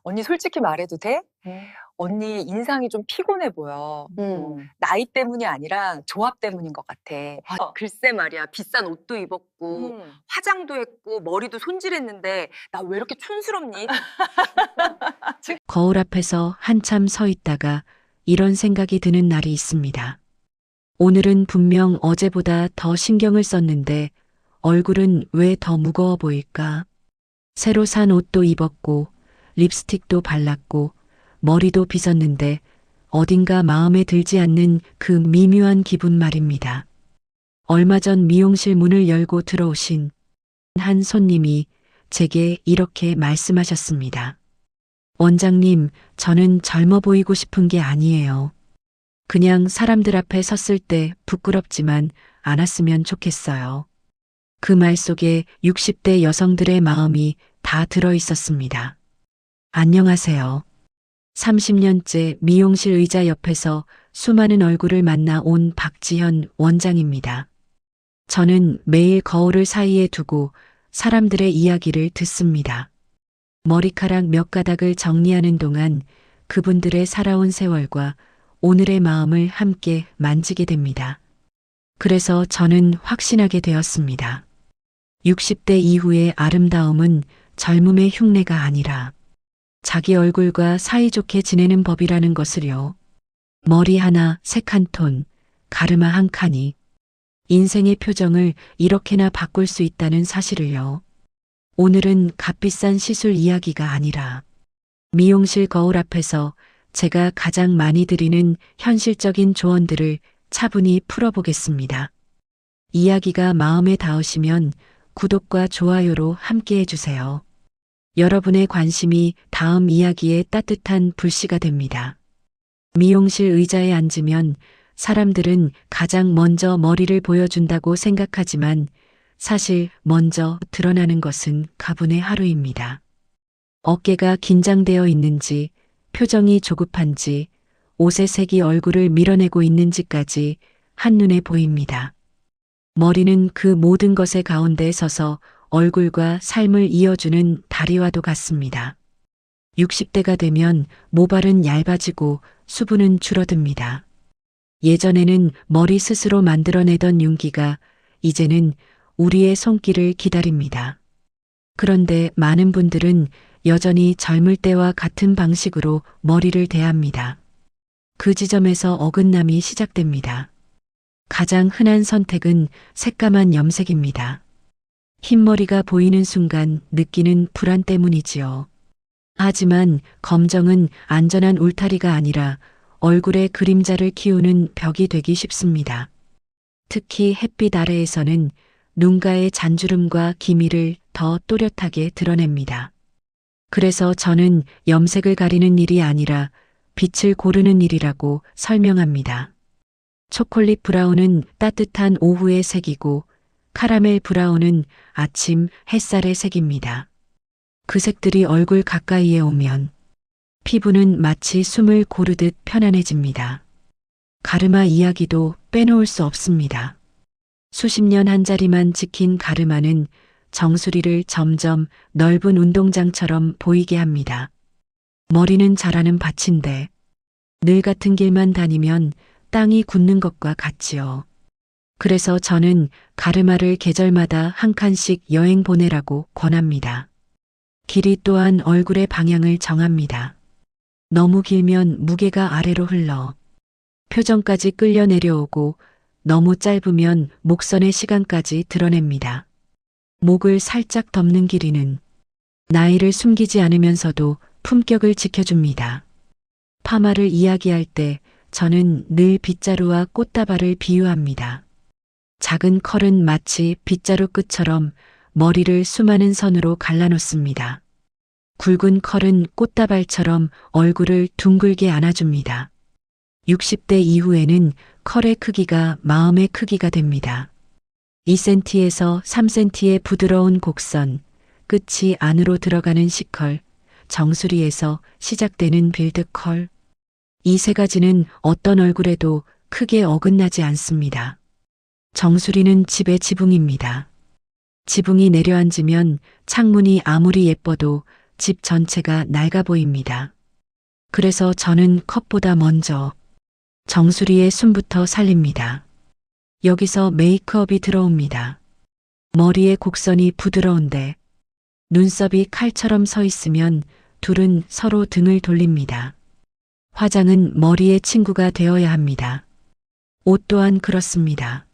언니 솔직히 말해도 돼? 음. 언니 인상이 좀 피곤해 보여. 나이 때문이 아니라 조합 때문인 것 같아. 글쎄 말이야. 비싼 옷도 입었고 화장도 했고 머리도 손질했는데 나 왜 이렇게 촌스럽니? 거울 앞에서 한참 서 있다가 이런 생각이 드는 날이 있습니다. 오늘은 분명 어제보다 더 신경을 썼는데 얼굴은 왜 더 무거워 보일까? 새로 산 옷도 입었고 립스틱도 발랐고 머리도 빗었는데 어딘가 마음에 들지 않는 그 미묘한 기분 말입니다. 얼마 전 미용실 문을 열고 들어오신 한 손님이 제게 이렇게 말씀하셨습니다. 원장님, 저는 젊어 보이고 싶은 게 아니에요. 그냥 사람들 앞에 섰을 때 부끄럽지만 않았으면 좋겠어요. 그 말 속에 60대 여성들의 마음이 다 들어 있었습니다. 안녕하세요. 30년째 미용실 의자 옆에서 수많은 얼굴을 만나 온 박지현 원장입니다. 저는 매일 거울을 사이에 두고 사람들의 이야기를 듣습니다. 머리카락 몇 가닥을 정리하는 동안 그분들의 살아온 세월과 오늘의 마음을 함께 만지게 됩니다. 그래서 저는 확신하게 되었습니다. 60대 이후의 아름다움은 젊음의 흉내가 아니라 자기 얼굴과 사이좋게 지내는 법이라는 것을요. 머리 하나, 색 한 톤, 가르마 한 칸이 인생의 표정을 이렇게나 바꿀 수 있다는 사실을요. 오늘은 값비싼 시술 이야기가 아니라 미용실 거울 앞에서 제가 가장 많이 드리는 현실적인 조언들을 차분히 풀어보겠습니다. 이야기가 마음에 닿으시면 구독과 좋아요로 함께 해주세요. 여러분의 관심이 다음 이야기의 따뜻한 불씨가 됩니다. 미용실 의자에 앉으면 사람들은 가장 먼저 머리를 보여준다고 생각하지만 사실 먼저 드러나는 것은 가분의 하루입니다. 어깨가 긴장되어 있는지, 표정이 조급한지, 옷의 색이 얼굴을 밀어내고 있는지까지 한눈에 보입니다. 머리는 그 모든 것의 가운데에 서서 얼굴과 삶을 이어주는 다리와도 같습니다. 60대가 되면 모발은 얇아지고 수분은 줄어듭니다. 예전에는 머리 스스로 만들어내던 윤기가 이제는 우리의 손길을 기다립니다. 그런데 많은 분들은 여전히 젊을 때와 같은 방식으로 머리를 대합니다. 그 지점에서 어긋남이 시작됩니다. 가장 흔한 선택은 새까만 염색입니다. 흰머리가 보이는 순간 느끼는 불안 때문이지요. 하지만 검정은 안전한 울타리가 아니라 얼굴에 그림자를 키우는 벽이 되기 쉽습니다. 특히 햇빛 아래에서는 눈가의 잔주름과 기미를 더 또렷하게 드러냅니다. 그래서 저는 염색을 가리는 일이 아니라 빛을 고르는 일이라고 설명합니다. 초콜릿 브라운은 따뜻한 오후의 색이고 카라멜 브라운은 아침 햇살의 색입니다. 그 색들이 얼굴 가까이에 오면 피부는 마치 숨을 고르듯 편안해집니다. 가르마 이야기도 빼놓을 수 없습니다. 수십 년 한 자리만 지킨 가르마는 정수리를 점점 넓은 운동장처럼 보이게 합니다. 머리는 자라는 밭인데 늘 같은 길만 다니면 땅이 굳는 것과 같지요. 그래서 저는 가르마를 계절마다 한 칸씩 여행 보내라고 권합니다. 길이 또한 얼굴의 방향을 정합니다. 너무 길면 무게가 아래로 흘러 표정까지 끌려 내려오고 너무 짧으면 목선의 시간까지 드러냅니다. 목을 살짝 덮는 길이는 나이를 숨기지 않으면서도 품격을 지켜줍니다. 파마를 이야기할 때 저는 늘 빗자루와 꽃다발을 비유합니다. 작은 컬은 마치 빗자루 끝처럼 머리를 수많은 선으로 갈라놓습니다. 굵은 컬은 꽃다발처럼 얼굴을 둥글게 안아줍니다. 60대 이후에는 컬의 크기가 마음의 크기가 됩니다. 2cm에서 3cm의 부드러운 곡선, 끝이 안으로 들어가는 C컬, 정수리에서 시작되는 빌드컬. 이 세 가지는 어떤 얼굴에도 크게 어긋나지 않습니다. 정수리는 집의 지붕입니다. 지붕이 내려앉으면 창문이 아무리 예뻐도 집 전체가 낡아 보입니다. 그래서 저는 컵보다 먼저 정수리의 숨부터 살립니다. 여기서 메이크업이 들어옵니다. 머리의 곡선이 부드러운데 눈썹이 칼처럼 서 있으면 둘은 서로 등을 돌립니다. 화장은 머리의 친구가 되어야 합니다. 옷 또한 그렇습니다.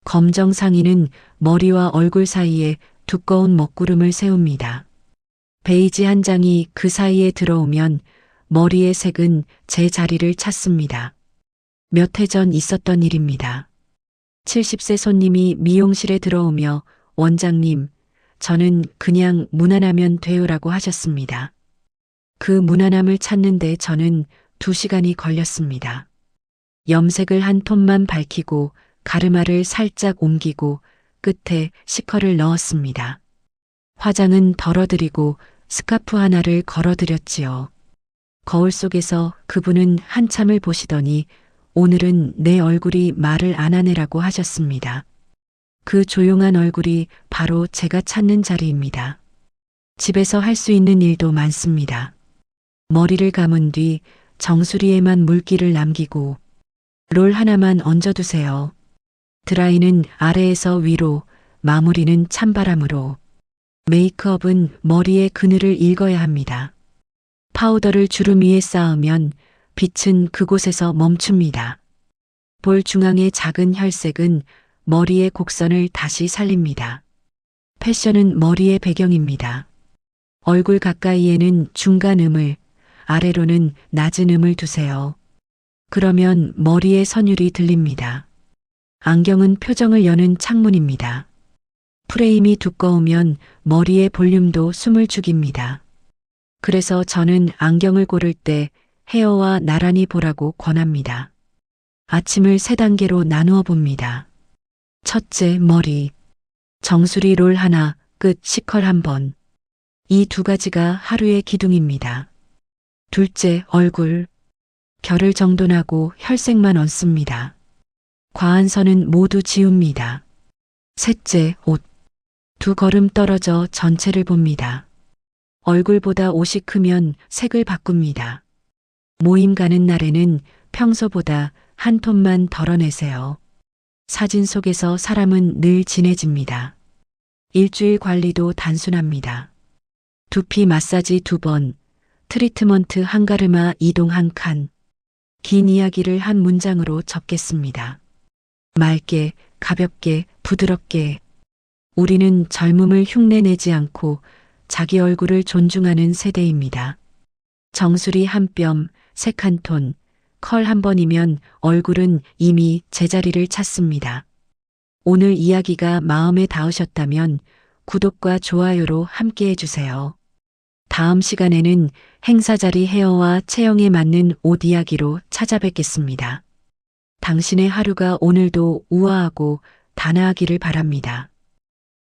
검정 상의는 머리와 얼굴 사이에 두꺼운 먹구름을 세웁니다. 베이지 한 장이 그 사이에 들어오면 머리의 색은 제 자리를 찾습니다. 몇 해 전 있었던 일입니다. 70세 손님이 미용실에 들어오며 원장님, 저는 그냥 무난하면 돼요라고 하셨습니다. 그 무난함을 찾는데 저는 2시간이 걸렸습니다. 염색을 한 톤만 밝히고 가르마를 살짝 옮기고 끝에 시커를 넣었습니다. 화장은 덜어드리고 스카프 하나를 걸어드렸지요. 거울 속에서 그분은 한참을 보시더니 오늘은 내 얼굴이 말을 안 하네라고 하셨습니다. 그 조용한 얼굴이 바로 제가 찾는 자리입니다. 집에서 할 수 있는 일도 많습니다. 머리를 감은 뒤 정수리에만 물기를 남기고 롤 하나만 얹어두세요. 드라이는 아래에서 위로, 마무리는 찬바람으로. 메이크업은 머리의 그늘을 읽어야 합니다. 파우더를 주름 위에 쌓으면 빛은 그곳에서 멈춥니다. 볼 중앙의 작은 혈색은 머리의 곡선을 다시 살립니다. 패션은 머리의 배경입니다. 얼굴 가까이에는 중간 음을, 아래로는 낮은 음을 두세요. 그러면 머리의 선율이 들립니다. 안경은 표정을 여는 창문입니다. 프레임이 두꺼우면 머리의 볼륨도 숨을 죽입니다. 그래서 저는 안경을 고를 때 헤어와 나란히 보라고 권합니다. 아침을 3단계로 나누어 봅니다. 첫째, 머리. 정수리 롤 하나, 끝 시컬 한 번. 이 2가지가 하루의 기둥입니다. 둘째, 얼굴. 결을 정돈하고 혈색만 얹습니다. 과한 선은 모두 지웁니다. 셋째, 옷. 2걸음 떨어져 전체를 봅니다. 얼굴보다 옷이 크면 색을 바꿉니다. 모임 가는 날에는 평소보다 한 톤만 덜어내세요. 사진 속에서 사람은 늘 진해집니다. 일주일 관리도 단순합니다. 두피 마사지 2번, 트리트먼트 한 가르마 이동 1칸. 긴 이야기를 한 문장으로 적겠습니다. 맑게, 가볍게, 부드럽게. 우리는 젊음을 흉내내지 않고 자기 얼굴을 존중하는 세대입니다. 정수리 한 뼘, 색 한 톤, 컬 한 번이면 얼굴은 이미 제자리를 찾습니다. 오늘 이야기가 마음에 닿으셨다면 구독과 좋아요로 함께 해주세요. 다음 시간에는 행사자리 헤어와 체형에 맞는 옷 이야기로 찾아뵙겠습니다. 당신의 하루가 오늘도 우아하고 단아하기를 바랍니다.